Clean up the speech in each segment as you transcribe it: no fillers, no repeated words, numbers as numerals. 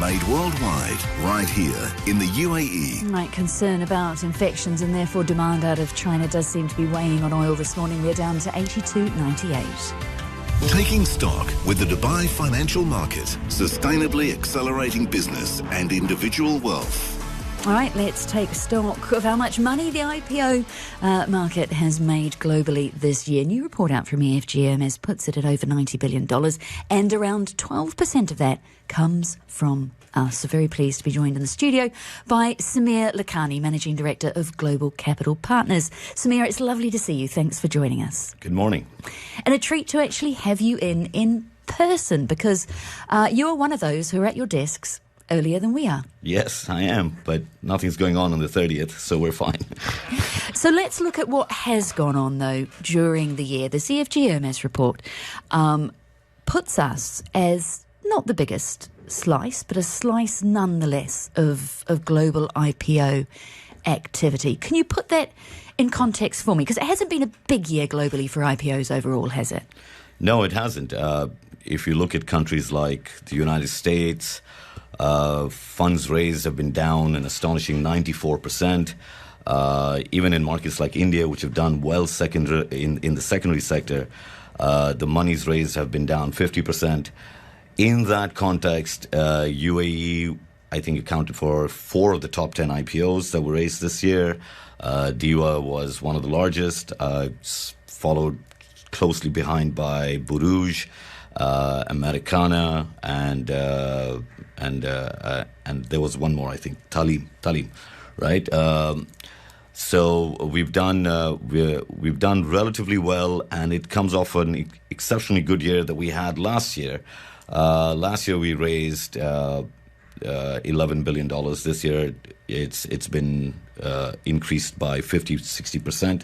made worldwide, right here in the UAE. Right, concern about infections and therefore demand out of China does seem to be weighing on oil this morning. We're down to 82.98. Taking stock with the Dubai financial market, sustainably accelerating business and individual wealth. All right, let's take stock of how much money the IPO market has made globally this year. New report out from EFG Hermes puts it at over $90 billion, and around 12% of that comes from us. So very pleased to be joined in the studio by Samir Lakhani, Managing Director of Global Capital Partners. Samir, it's lovely to see you. Thanks for joining us. Good morning. And a treat to actually have you in person, because you are one of those who are at your desks earlier than we are. Yes, I am, but nothing's going on the 30th, so we're fine. So let's look at what has gone on, though, during the year. The CFG Hermes report puts us as not the biggest slice, but a slice nonetheless of global IPO activity. Can you put that in context for me? Because it hasn't been a big year globally for IPOs overall, has it? No, it hasn't. If you look at countries like the United States, funds raised have been down an astonishing 94%. Even in markets like India, which have done well in the secondary sector, the monies raised have been down 50%. In that context, UAE, I think, accounted for 4 of the top 10 IPOs that were raised this year. DIWA was one of the largest, followed closely behind by Buruj, Americana, and there was one more, I think, Talim, right? So we've done relatively well, and it comes off an exceptionally good year that we had last year. Last year we raised $11 billion. This year it's been increased by 50-60%.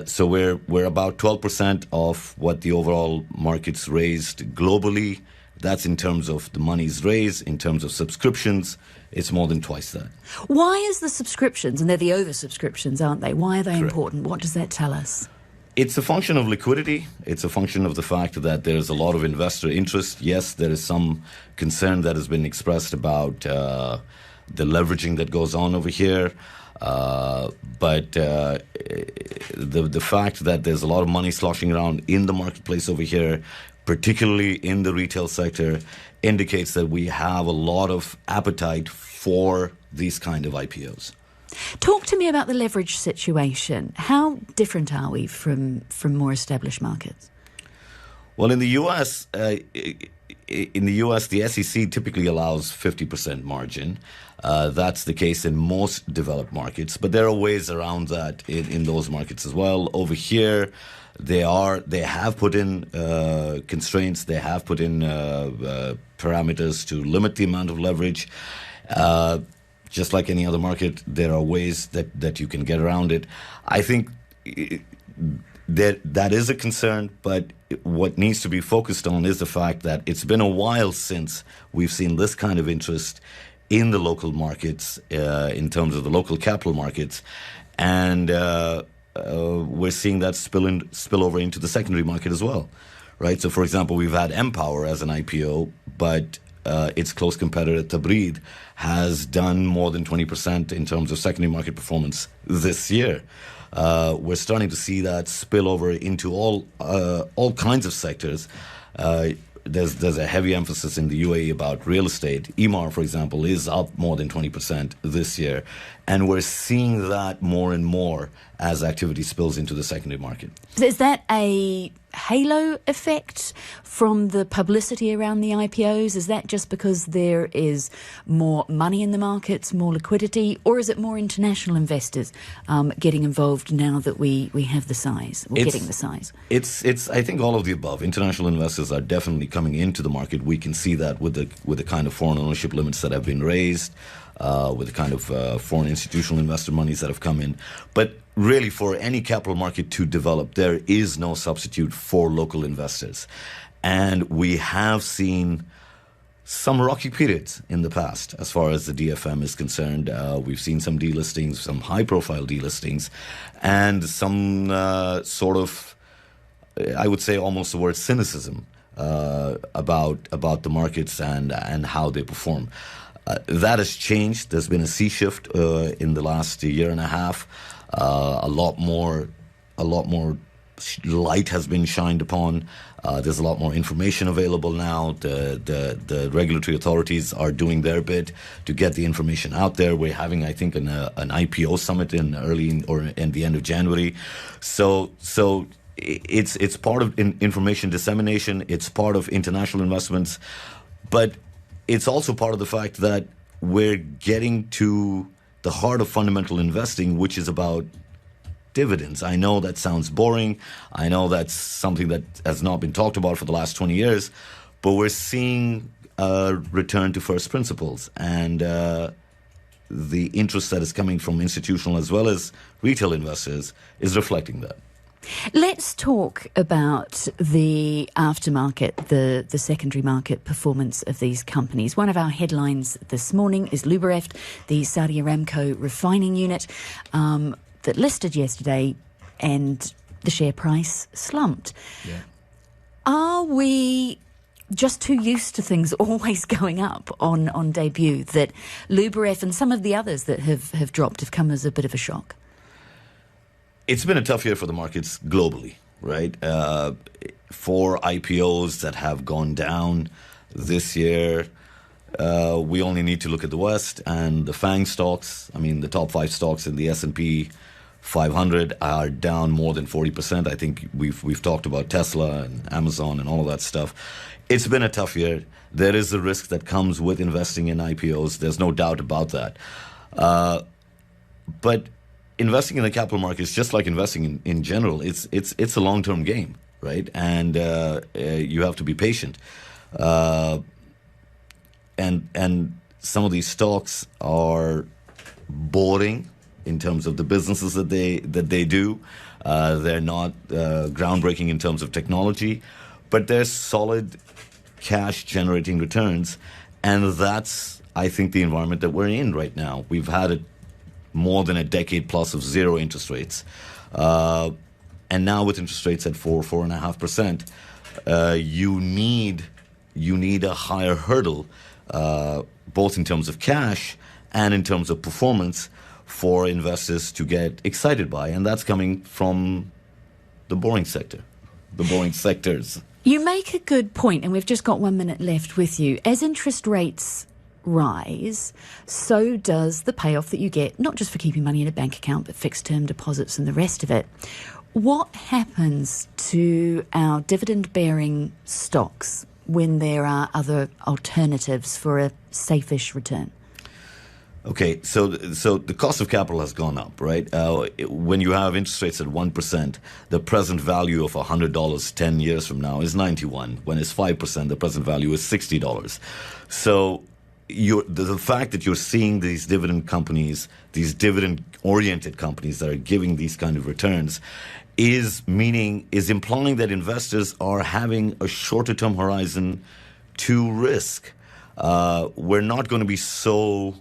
So we're about 12% of what the overall markets raised globally. That's in terms of the monies raised. In terms of subscriptions, it's more than twice that. Why is the subscriptions, and they're the oversubscriptions, aren't they? Why are they Correct. important? What does that tell us? It's a function of liquidity. It's a function of the fact that there's a lot of investor interest. Yes, there is some concern that has been expressed about the leveraging that goes on over here. But the fact that there's a lot of money sloshing around in the marketplace over here, particularly in the retail sector, indicates that we have a lot of appetite for these kind of IPOs. Talk to me about the leverage situation. How different are we from more established markets? Well, in the U.S., the SEC typically allows 50% margin. That's the case in most developed markets, but there are ways around that in those markets as well. Over here, they have put in constraints. They have put in parameters to limit the amount of leverage. Just like any other market, there are ways that you can get around it. I think that is a concern, but what needs to be focused on is the fact that it's been a while since we've seen this kind of interest in the local markets, in terms of the local capital markets, and we're seeing that spill over into the secondary market as well, right? So, for example, we've had Empower as an IPO, but its close competitor Tabreed has done more than 20% in terms of secondary market performance this year. We're starting to see that spill over into all kinds of sectors. There's a heavy emphasis in the UAE about real estate. Emaar, for example, is up more than 20% this year. And we're seeing that more and more as activity spills into the secondary market. Is that a halo effect from the publicity around the IPOs? Is that just because there is more money in the markets, more liquidity, or is it more international investors getting involved now that we have the size, or getting the size? It's I think all of the above. International investors are definitely coming into the market. We can see that with the kind of foreign ownership limits that have been raised, with the kind of foreign institutional investor monies that have come in. But really, for any capital market to develop, there is no substitute for local investors. And we have seen some rocky periods in the past as far as the DFM is concerned. We've seen some delistings, some high-profile delistings, and some sort of, I would say almost the word cynicism about the markets and how they perform. That has changed. There's been a sea shift in the last year and a half. A lot more light has been shined upon. There's a lot more information available now. The regulatory authorities are doing their bit to get the information out there. We're having, I think, an IPO summit in the end of January. So it's part of information dissemination. It's part of international investments, but it's also part of the fact that we're getting to the heart of fundamental investing, which is about dividends. I know that sounds boring. I know that's something that has not been talked about for the last 20 years, but we're seeing a return to first principles, and the interest that is coming from institutional as well as retail investors is reflecting that. Let's talk about the aftermarket, the secondary market performance of these companies. One of our headlines this morning is Lubereft, the Saudi Aramco refining unit, that listed yesterday, and the share price slumped. Yeah. Are we just too used to things always going up on debut, that Lubereft and some of the others that have dropped have come as a bit of a shock? It's been a tough year for the markets globally, right? For IPOs that have gone down this year, we only need to look at the West and the FANG stocks. I mean, the top 5 stocks in the S&P 500 are down more than 40%. I think we've talked about Tesla and Amazon and all of that stuff. It's been a tough year. There is a risk that comes with investing in IPOs. There's no doubt about that. But investing in the capital markets, just like investing in general, it's a long-term game, right? And you have to be patient. And some of these stocks are boring in terms of the businesses that they do. They're not groundbreaking in terms of technology, but they're solid cash-generating returns, and that's, I think, the environment that we're in right now. We've had more than a decade plus of zero interest rates. And now with interest rates at 4.5%, you need a higher hurdle, both in terms of cash and in terms of performance, for investors to get excited by. And that's coming from the boring sector, the boring sectors. You make a good point, and we've just got 1 minute left with you. As interest rates rise, so does the payoff that you get, not just for keeping money in a bank account, but fixed term deposits and the rest of it. What happens to our dividend-bearing stocks when there are other alternatives for a safe-ish return? Okay, so the cost of capital has gone up, right? When you have interest rates at 1%, the present value of $100 10 years from now is $91. When it's 5%, the present value is $60. So the fact that you're seeing these dividend companies, these dividend-oriented companies that are giving these kind of returns, is implying that investors are having a shorter-term horizon to risk. We're not going to be so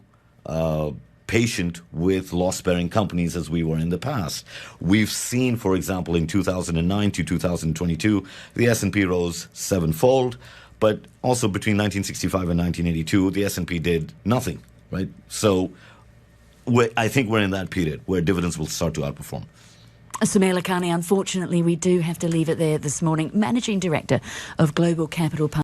patient with loss-bearing companies as we were in the past. We've seen, for example, in 2009 to 2022, the S&P rose 7-fold, but also between 1965 and 1982, the S&P did nothing, right? So I think we're in that period where dividends will start to outperform. Sumail Lakhani, unfortunately, we do have to leave it there this morning. Managing Director of Global Capital